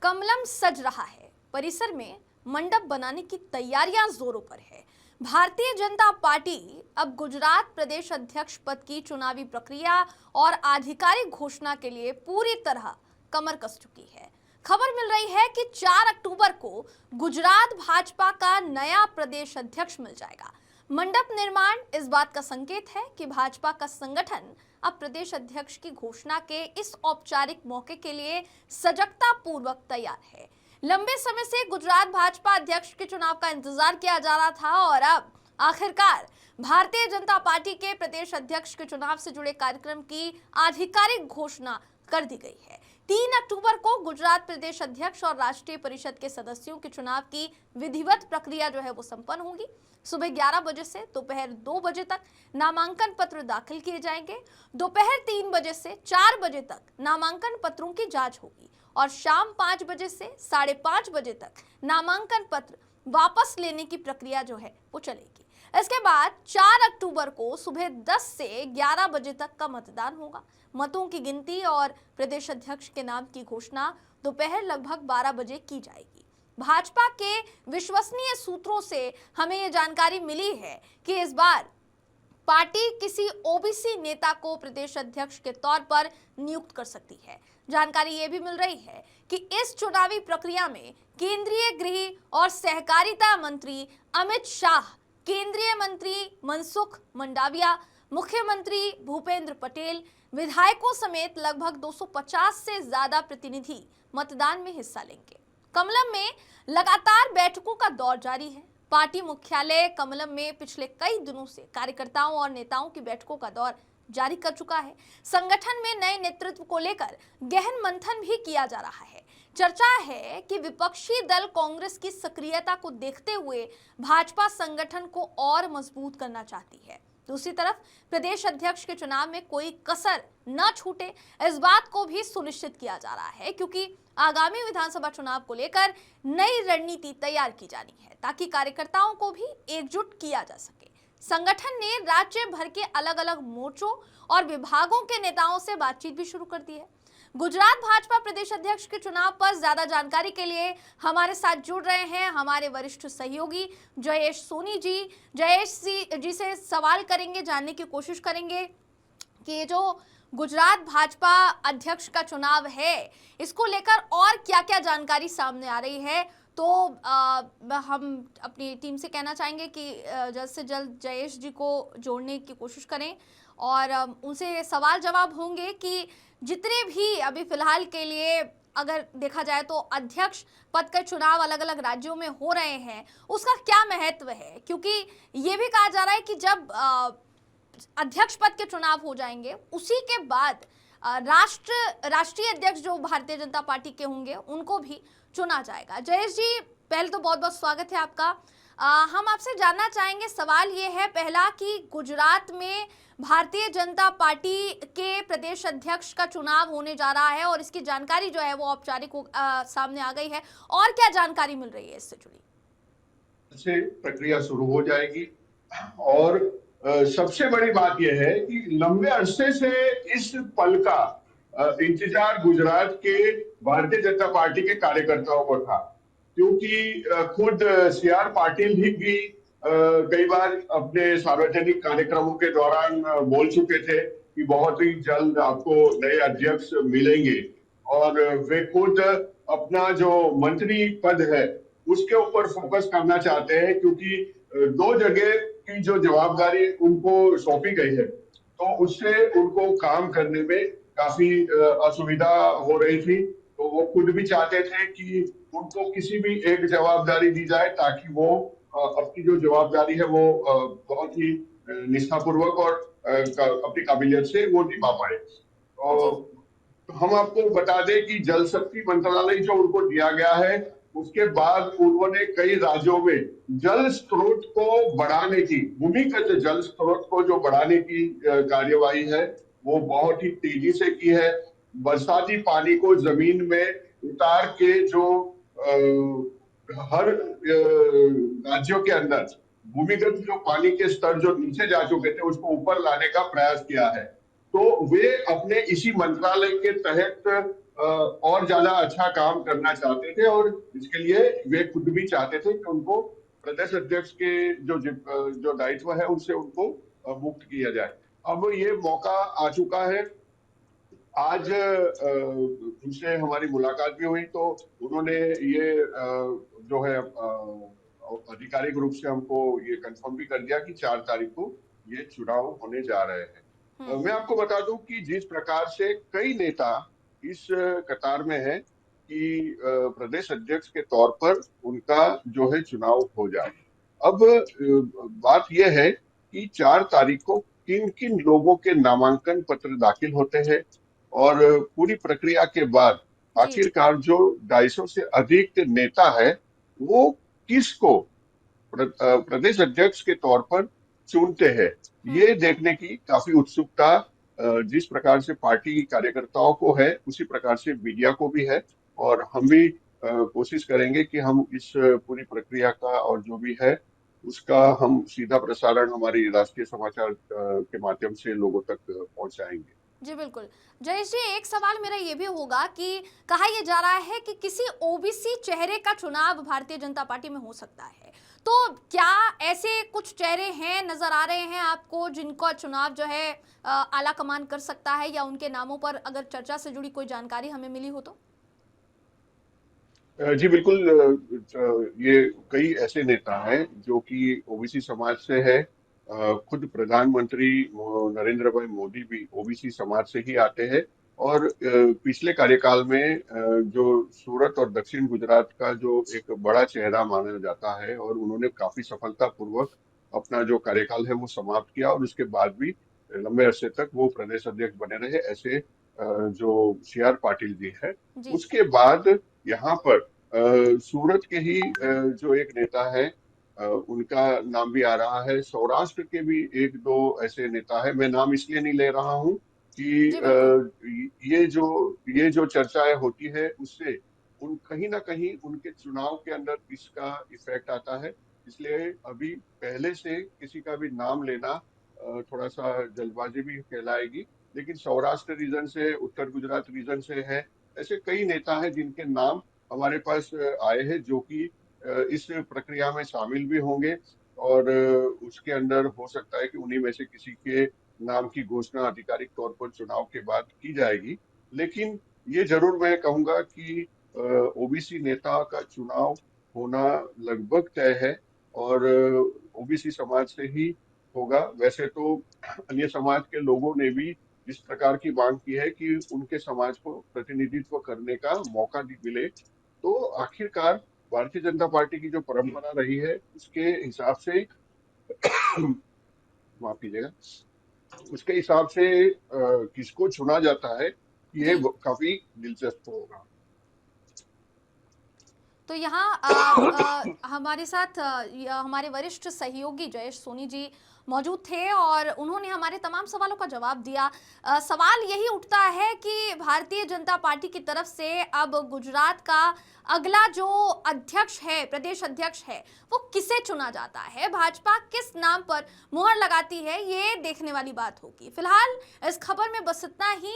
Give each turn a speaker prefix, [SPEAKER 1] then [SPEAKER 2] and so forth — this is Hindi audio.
[SPEAKER 1] कमलम सज रहा है। परिसर में मंडप बनाने की तैयारियां जोरों पर है। भारतीय जनता पार्टी अब गुजरात प्रदेश अध्यक्ष पद की चुनावी प्रक्रिया और आधिकारिक घोषणा के लिए पूरी तरह कमर कस चुकी है। खबर मिल रही है कि 4 अक्टूबर को गुजरात भाजपा का नया प्रदेश अध्यक्ष मिल जाएगा। मंडप निर्माण इस बात का संकेत है कि भाजपा का संगठन अब प्रदेश अध्यक्ष की घोषणा के इस औपचारिक मौके के लिए सजगता पूर्वक तैयार है। लंबे समय से गुजरात भाजपा अध्यक्ष के चुनाव का इंतजार किया जा रहा था और अब आखिरकार भारतीय जनता पार्टी के प्रदेश अध्यक्ष के चुनाव से जुड़े कार्यक्रम की आधिकारिक घोषणा कर दी गई है। 3 अक्टूबर को गुजरात प्रदेश अध्यक्ष और राष्ट्रीय परिषद के सदस्यों के चुनाव की विधिवत प्रक्रिया जो है वो संपन्न होगी। सुबह 11 बजे से दोपहर 2 बजे तक नामांकन पत्र दाखिल किए जाएंगे। दोपहर 3 बजे से 4 बजे तक नामांकन पत्रों की जांच होगी और शाम 5 बजे से 5:30 बजे तक नामांकन पत्र वापस लेने की प्रक्रिया जो है वो चलेगी। इसके बाद 4 अक्टूबर को सुबह 10 से 11 बजे तक का मतदान होगा। मतों की गिनती और प्रदेश अध्यक्ष के नाम की घोषणा दोपहर लगभग 12 बजे की जाएगी। भाजपा के विश्वसनीय सूत्रों से हमें ये जानकारी मिली है कि इस बार पार्टी किसी ओबीसी नेता को प्रदेश अध्यक्ष के तौर पर नियुक्त कर सकती है। जानकारी ये भी मिल रही है कि इस चुनावी प्रक्रिया में केंद्रीय गृह और सहकारिता मंत्री अमित शाह, केंद्रीय मंत्री मनसुख मंडाविया, मुख्यमंत्री भूपेंद्र पटेल, विधायकों समेत लगभग 250 से ज्यादा प्रतिनिधि मतदान में हिस्सा लेंगे। कमलम में लगातार बैठकों का दौर जारी है। पार्टी मुख्यालय कमलम में पिछले कई दिनों से कार्यकर्ताओं और नेताओं की बैठकों का दौर जारी कर चुका है। संगठन में नए नेतृत्व को लेकर गहन मंथन भी किया जा रहा है। चर्चा है कि विपक्षी दल कांग्रेस की सक्रियता को देखते हुए भाजपा संगठन को और मजबूत करना चाहती है। दूसरी तरफ प्रदेश अध्यक्ष के चुनाव में कोई कसर न छूटे, इस बात को भी सुनिश्चित किया जा रहा है, क्योंकि आगामी विधानसभा चुनाव को लेकर नई रणनीति तैयार की जानी है ताकि कार्यकर्ताओं को भी एकजुट किया जा सके। संगठन ने राज्य भर के अलग अलग मोर्चों और विभागों के नेताओं से बातचीत भी शुरू कर दी है। गुजरात भाजपा प्रदेश अध्यक्ष के चुनाव पर ज्यादा जानकारी के लिए हमारे साथ जुड़ रहे हैं हमारे वरिष्ठ सहयोगी जयेश सोनी जी। जयेश जी से सवाल करेंगे, जानने की कोशिश करेंगे कि ये जो गुजरात भाजपा अध्यक्ष का चुनाव है, इसको लेकर और क्या क्या जानकारी सामने आ रही है। तो हम अपनी टीम से कहना चाहेंगे कि जल्द से जल्द जयेश जी को जोड़ने की कोशिश करें और उनसे सवाल जवाब होंगे कि जितने भी अभी फिलहाल के लिए अगर देखा जाए तो अध्यक्ष पद के चुनाव अलग अलग राज्यों में हो रहे हैं, उसका क्या महत्व है, क्योंकि ये भी कहा जा रहा है कि जब अध्यक्ष पद के चुनाव हो जाएंगे उसी के बाद राष्ट्रीय अध्यक्ष जो भारतीय जनता पार्टी के होंगे उनको भी चुना जाएगा। जयेश जी, पहले तो बहुत बहुत स्वागत है आपका। हम आपसे जानना चाहेंगे, सवाल ये है पहला कि गुजरात में भारतीय जनता पार्टी के प्रदेश अध्यक्ष का चुनाव होने जा रहा है और इसकी जानकारी जो है वो औपचारिक सामने आ गई है, और क्या जानकारी मिल रही है इससे जुड़ी?
[SPEAKER 2] से प्रक्रिया शुरू हो जाएगी और सबसे बड़ी बात यह है कि लंबे अरसे से इस पल का इंतजार गुजरात के भारतीय जनता पार्टी के कार्यकर्ताओं को था, क्योंकि खुद CR पाटिल भी कई बार अपने सार्वजनिक कार्यक्रमों के दौरान बोल चुके थे कि बहुत ही जल्द आपको नए अध्यक्ष मिलेंगे और वे खुद अपना जो मंत्री पद है उसके ऊपर फोकस करना चाहते हैं, क्योंकि 2 जगह की जो जवाबदारी उनको सौंपी गई है तो उससे उनको काम करने में काफी असुविधा हो रही थी। तो वो खुद भी चाहते थे कि उनको किसी भी एक जवाबदारी दी जाए ताकि वो अपनी जो जवाबदारी है वो बहुत ही निष्ठापूर्वक और अपनी काबिलियत से वो निभा पाए। तो हम आपको बता दें कि जल शक्ति मंत्रालय जो उनको दिया गया है, उसके बाद उन्होंने कई राज्यों में जल स्रोत को बढ़ाने की, भूमिगत जल स्रोत को जो बढ़ाने की कार्यवाही है वो बहुत ही तेजी से की है। बरसाती पानी को जमीन में उतार के जो हर राज्यों के अंदर भूमिगत जो पानी के स्तर जो नीचे जा चुके थे उसको ऊपर लाने का प्रयास किया है। तो वे अपने इसी मंत्रालय के तहत और ज्यादा अच्छा काम करना चाहते थे, और इसके लिए वे खुद भी चाहते थे कि उनको प्रदेश अध्यक्ष के जो दायित्व है उनसे उनको मुक्त किया जाए। अब ये मौका आ चुका है। आज उनसे हमारी मुलाकात भी हुई, तो उन्होंने ये जो है आधिकारिक रूप से हमको ये कंफर्म भी कर दिया कि 4 तारीख को ये चुनाव होने जा रहे हैं। मैं आपको बता दूं कि जिस प्रकार से कई नेता इस कतार में है कि प्रदेश अध्यक्ष के तौर पर उनका जो है चुनाव हो जाए। अब बात यह है कि 4 तारीख को किन किन लोगों के नामांकन पत्र दाखिल होते हैं, और पूरी प्रक्रिया के बाद
[SPEAKER 1] जी।
[SPEAKER 2] आखिरकार जो 250 से अधिक नेता है वो किसको प्रदेश अध्यक्ष के तौर पर चुनते हैं, ये देखने की काफी उत्सुकता जिस प्रकार से पार्टी कार्यकर्ताओं को है उसी प्रकार से मीडिया को भी है। और हम भी कोशिश करेंगे कि हम इस पूरी प्रक्रिया का और जो भी है उसका हम सीधा प्रसारण हमारी राष्ट्रीय समाचार के माध्यम से लोगों तक पहुंचाएंगे।
[SPEAKER 1] जी बिल्कुल। जयेश जी, एक सवाल मेरा ये भी होगा कि कहा यह जा रहा है कि किसी ओबीसी चेहरे का चुनाव भारतीय जनता पार्टी में हो सकता है, तो क्या ऐसे कुछ चेहरे हैं, नजर आ रहे हैं आपको, जिनका चुनाव जो है आला कमान कर सकता है, या उनके नामों पर अगर चर्चा से जुड़ी कोई जानकारी हमें मिली हो तो?
[SPEAKER 2] जी बिल्कुल। ये कई ऐसे नेता हैं जो कि ओबीसी समाज से है। खुद प्रधानमंत्री नरेंद्र भाई मोदी भी ओबीसी समाज से ही आते हैं। और पिछले कार्यकाल में जो सूरत और दक्षिण गुजरात का जो एक बड़ा चेहरा माना जाता है, और उन्होंने काफी सफलता पूर्वक अपना जो कार्यकाल है वो समाप्त किया, और उसके बाद भी लंबे अरसे तक वो प्रदेश अध्यक्ष बने रहे, ऐसे जो CR पाटिल जी है।
[SPEAKER 1] जी।
[SPEAKER 2] उसके बाद यहाँ पर सूरत के ही जो एक नेता है उनका नाम भी आ रहा है। सौराष्ट्र के भी एक दो ऐसे नेता है, मैं नाम इसलिए नहीं ले रहा हूँ कि
[SPEAKER 1] जी बिल्कुल।
[SPEAKER 2] ये जो चर्चाएं होती है उससे उन कहीं ना कहीं उनके चुनाव के अंदर इसका इफेक्ट आता है। इसलिए अभी पहले से किसी का भी नाम लेना थोड़ा सा जल्दबाजी भी कहलाएगी। लेकिन सौराष्ट्र रीजन से, उत्तर गुजरात रीजन से है, ऐसे कई नेता हैं जिनके नाम हमारे पास आए हैं, जो कि इस प्रक्रिया में शामिल भी होंगे। और उसके अंदर हो सकता है कि उन्हीं में से किसी के नाम की घोषणा आधिकारिक तौर पर चुनाव के बाद की जाएगी। लेकिन ये जरूर मैं कहूंगा कि ओबीसी नेता का चुनाव होना लगभग तय है, और ओबीसी समाज से ही होगा। वैसे तो अन्य समाज के लोगों ने भी इस प्रकार की मांग की है कि उनके समाज को प्रतिनिधित्व करने का मौका मिले। तो आखिरकार भारतीय जनता पार्टी की जो परंपरा रही है उसके हिसाब से माफ कीजिएगा, उसके हिसाब से किसको चुना जाता है ये
[SPEAKER 1] जी।
[SPEAKER 2] काफी दिलचस्प होगा।
[SPEAKER 1] तो यहाँ हमारे साथ हमारे वरिष्ठ सहयोगी जयेश सोनी जी मौजूद थे, और उन्होंने हमारे तमाम सवालों का जवाब दिया। सवाल यही उठता है कि भारतीय जनता पार्टी की तरफ से अब गुजरात का अगला जो अध्यक्ष है, प्रदेश अध्यक्ष है, वो किसे चुना जाता है, भाजपा किस नाम पर मुहर लगाती है, ये देखने वाली बात होगी। फिलहाल इस खबर में बस इतना ही।